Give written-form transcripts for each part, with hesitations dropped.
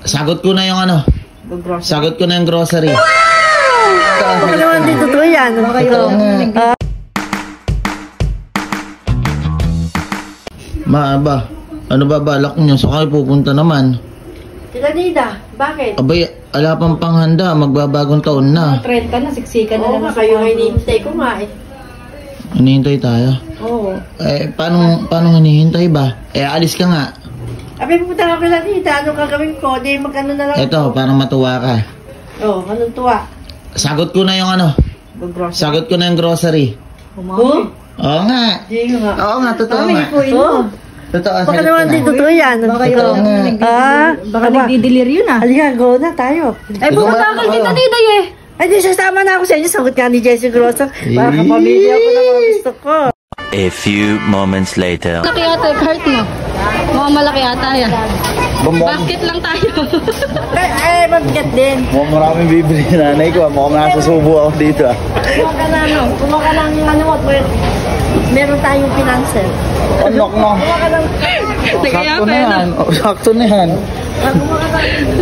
Sagot ko na yung ano. Sagot ko na yung grocery. Baka naman dito to yan. Ba, ano ba balak nyo? Saan kayo pupunta naman? Sila Nida, bakit? Abay, ala pang panghanda. Magbabagong taon na. 30 na, siksikan na naman kayo. Hinihintay ko nga eh. Hinihintay tayo? Oo. Eh, paano hinihintay ba? Eh, alis ka nga. Abi, pupunta ka pala Nida. Ano gagawin ko? Di magkano na lang. Eto, parang matuwa ka. Oo, anong tuwa? Sagot ko na yung ano. Sagot ko na yung grocery. Oh? Oo nga. Di nga. Oo nga, totoo nga. Oo. Totoo, Baka sagot ko naman na. dito to yan. Totoo nga. Baka nagdideliryo na. Halika, go na tayo. Ay, pumunta ka kay Tita Nida eh. Ay, di sasama na ako sa inyo. Sagot nga ni Jessie Grosso. Para kapamilya ako na mga gusto ko. A few moments later. Malaki yata yung cart mo. Mukhang malaki yata yan. Basket lang tayo. Ay, mabigat din. Mukhang maraming bibili na nanay ko. Mukhang nasusubo ako dito. Kumuha ka na ano. Kumuha ka ng ano. Meron tayong pinanser. Unlock no. Kumuha ka ng... Sakto na yan. Sakto na yan.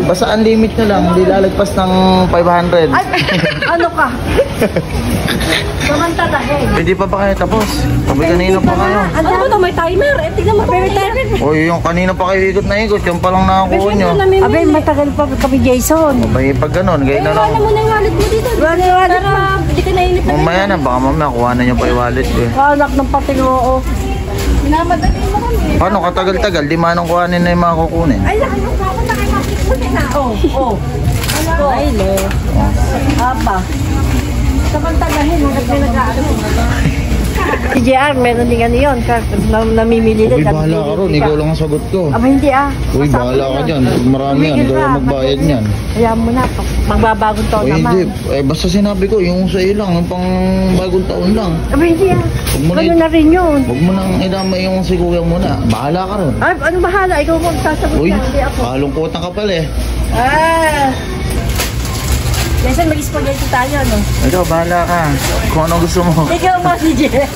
Basta ang limit na lang. Hindi lalagpas ng 500. Ay, ano ka? Samantalahin. Hindi pa ba kayo tapos? Sabi kanina pa kayo. Ano ba ito? May timer? Eh, tignan mo pa may timer. Uy, yung kanina pa kayo ikot na ikot. Yung palang nakakuha nyo. Abay, matagal pa kami Jason. Abay, pag ganun, gaya na lang. Ano mo na yung wallet mo dito? Wallet mo. Hindi ka nainip. Mamaya na, baka mamaya kuha na nyo pa yung wallet ko eh. Anak ng pating oo. Minamadali mo kami. Paano katagal-tagal? Di manong kuhanin na yung mga kukunin. Ay, laki mo ako na kayo makikunin na. Oo. Ay, lo. Aba. Samantalahin, hanggat may nag-aano. Si JR, meron din ano yun. Namimili din. Uy, bahala ka ron. Ikaw lang ang sagot ko. Aba, hindi Uy, bahala ka dyan. Marami yan. Ikaw ang magbayad niyan. Hayaan mo na. Magbabagong taon Uy, naman. hindi. Eh, basta sinabi ko, yung sa ilang, yung pang bagong taon lang. Aba, hindi ah. Ano na rin yun? Huwag mo nang idamay yung si kuya muna. Bahala ka ron. Ay, ano bahala? Ikaw mo sasagot Uy, na. Hindi ako. kalungkutan ka pala eh. Ah. Jason, mag-spaghetti tayo, no? Ikaw, bahala ka. Kung ano gusto mo. Ikaw mo, si Jess.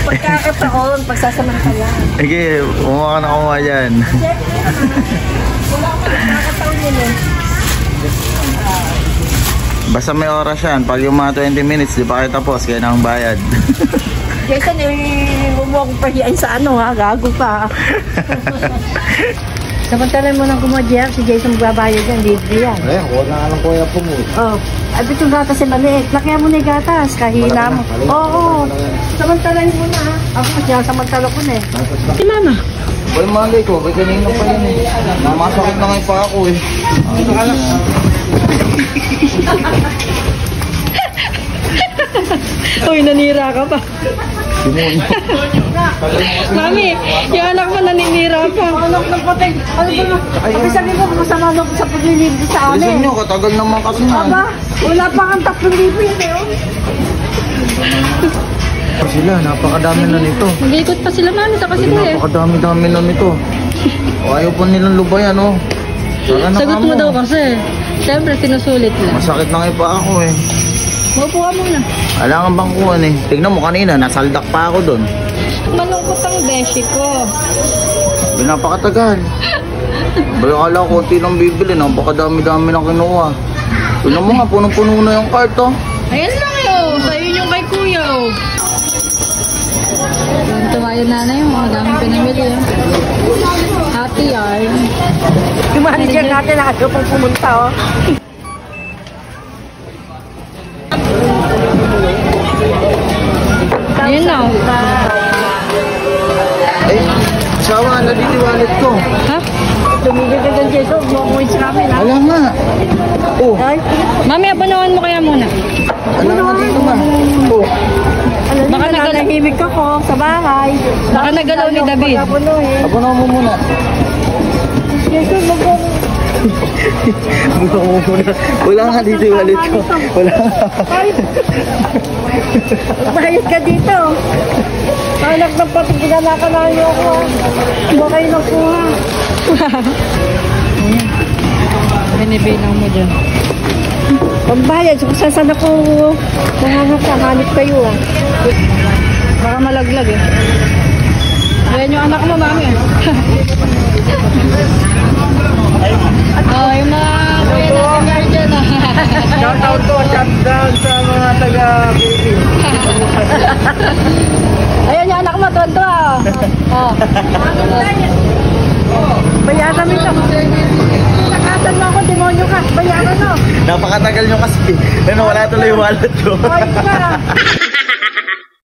Pagkakataon, pagsasamantala. Sige, umuha ka na kumuha dyan. Wala ko, pagkakataon yun eh. Basta may oras yan. Pag yung mga 20 minutes, di pa kayo tapos. Kaya na ang bayad. Jason, huwag mo akong pahiyain sa ano ha, gago pa. Samantalan mo nang kumodyer, si Jason magbabayad yan, libre yan. Eh, huwag na nga lang kuya po mo. Oh, at yung gatas ay maliit. Lakihan mo na yung gatas, kahina mo. Oo, samantalan mo na ha. Ako kasi samantala ko na eh. Si Mama. Uy, malay ko. Uy, kanina pa yun eh. Namasakit na ngayon pa ako eh. Uy, nanira ka pa. Demonyo. Mami, yung anak mo naninira pa. Anak ng patay, ano ba na? Sabi sabihin ko, masama na sa paglilibig sa Bilisan amin. nyo, katagal naman kasi na. Aba, wala pa kang 3,000 yun eh. Sila, napakadami na nito. Mag-iikot pa sila, Mami, sa kasi kuya. Napakadami na nito. O, ayaw pa nilang lubayan, oh. Saka na Sagot mo daw kasi. Siyempre, sinusulit lang. Masakit na ngayon pa ako eh. Maupo ka muna. Wala kang bangkuhan eh. Tignan mo kanina, nasaldak pa ako doon. Malungkot ang beshi ko. Napakatagal. Bala kala ko, konti lang bibili. Napakadami-dami lang kinuha. Tignan mo nga, punong-puno na yung cart, oh. Ayan lang yun. Sa'yo yung kay kuya. Tuwa yung nanay mo. Ang daming pinamili. Happy yarn. Yung manager natin, ayaw pang pumunta oh. Ayun na. Eh, sawa na dito yung wallet ko. Ha? Tumigil ka dyan, Jason. Huwag mo kuhin sa amin, ha? Wala nga. Oh, Ay, Mami, abanuhan mo kaya muna. wala nga dito nga. Oh, alam Baka niyo, nagal- nananahimik ako sa bahay. Baka nagalaw ni David. abono mo muna. Jason, wag mo. Abono mo muna. Wala nga dito yung wallet ko. Wala nga. Ay, bayad ka dito. Anak ng patig, ginanakan na niyo ako. Ba kayo nakuha? Binibilang mo dyan. Pagbayad, kung saan ako hanip kayo. Baka malaglag eh. Ayan yung anak mo, Mami. sa Philippines. Ayan yung anak mo, tuwan-tuwa. Oh. Bayaran mo ito. Nakasan mo ako, demonyo ka. Bayaran mo. Napakatagal nyo kasi. Ano, wala tuloy yung wallet ko. Oy, ka.